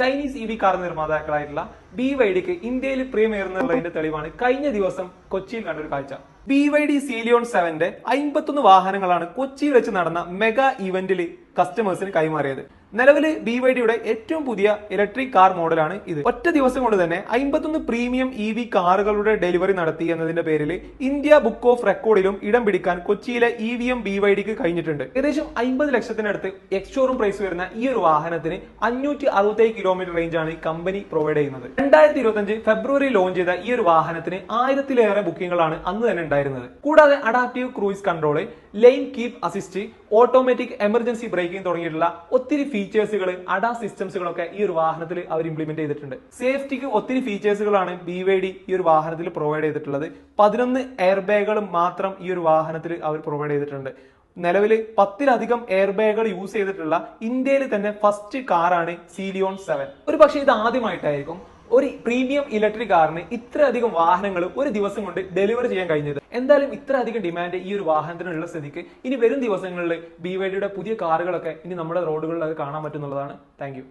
Chinese E V car നിർമ്മാതാക്കളായിട്ടുള്ള BYDക്ക് ഇന്ത്യയിൽ പ്രിയമേറുന്നതിന്റെ തെളിവാണ് കഴിഞ്ഞ ദിവസം കൊച്ചിയിൽ കണ്ടൊരു കാഴ്ച. BYD സീലിയോൺ 7ന്റെ 51 വാഹനങ്ങളാണ് കൊച്ചിയിൽ വെച്ച് നടന്ന മെഗാ ഇവന്റിൽ കസ്റ്റമേഴ്സിന് കൈമാറിയത്. നിലവിൽ BYDയുടെ ഏറ്റവും പുതിയ ഇലക്ട്രിക് കാർ മോഡലാണ് ഇത്. ഒറ്റ ദിവസം കൊണ്ട് തന്നെ 51 പ്രീമിയം EV കാറുകളുടെ ഡെലിവറി നടത്തി എന്നതിന്റെ പേരിൽ ഇന്ത്യ ബുക്ക് ഓഫ് റെക്കോർഡിലും ഇടം പിടിക്കാൻ കൊച്ചിയിലെ EVM BYDക്ക് കഴിഞ്ഞിട്ടുണ്ട്. ഏകദേശം 50 ലക്ഷത്തിനടുത്ത് എക്സ് ഷോറൂം പ്രൈസ് വരുന്ന ഈ ഒരു വാഹനത്തിന് 567 കിലോമീറ്റർ റേഞ്ചാണ് ഈ കമ്പനി പ്രൊവൈഡ് ചെയ്യുന്നത്. 2025 ഫെബ്രുവരി ലോഞ്ച് ചെയ്ത ഈ ഒരു വാഹനത്തിന് 1000-ലേറെ ബുക്കിംഗുകളാണ് അന്ന് തന്നെ ഉണ്ടായിരുന്നത്. കൂടാതെ adaptive cruise control, line keep assist, automatic emergency braking തുടങ്ങിയിട്ടുള്ള ഒത്തിരി ഫീച്ചേഴ്സുകൾ, അഡാസ് സിസ്റ്റംസുകളൊക്കെ ഈ ഒരു വാഹനത്തിൽ അവർ ഇംപ്ലിമെന്റ് ചെയ്തിട്ടുണ്ട്. സേഫ്റ്റിക്ക് ഒത്തിരി ഫീച്ചേഴ്സുകളാണ് BYD ഈ ഒരു വാഹനത്തിൽ പ്രൊവൈഡ് ചെയ്തിട്ടുള്ളത്. 11 എയർ ബാഗുകളും മാത്രം ഈ ഒരു വാഹനത്തിൽ അവർ പ്രൊവൈഡ് ചെയ്തിട്ടുണ്ട്. നിലവിൽ 10-ലധികം എയർ ബാഗുകൾ യൂസ് ചെയ്തിട്ടുള്ള ഇന്ത്യയിൽ തന്നെ ഫസ്റ്റ് കാറാണ് സീലിയോൺ 7. ഒരു പക്ഷേ ഇത് ആദ്യമായിട്ടായിരിക്കും ഒരു പ്രീമിയം ഇലക്ട്രിക് കാറിന് ഇത്രയധികം വാഹനങ്ങൾ ഒരു ദിവസം കൊണ്ട് ഡെലിവറി ചെയ്യാൻ കഴിഞ്ഞത്. എന്തായാലും ഇത്രയധികം ഡിമാൻഡ് ഈ ഒരു വാഹനത്തിനുള്ള സ്ഥിതിക്ക് ഇനി വരും ദിവസങ്ങളിൽ BYDയുടെ പുതിയ കാറുകളൊക്കെ ഇനി നമ്മുടെ റോഡുകളിലൊക്കെ കാണാൻ പറ്റുന്നതാണ്. Thank you.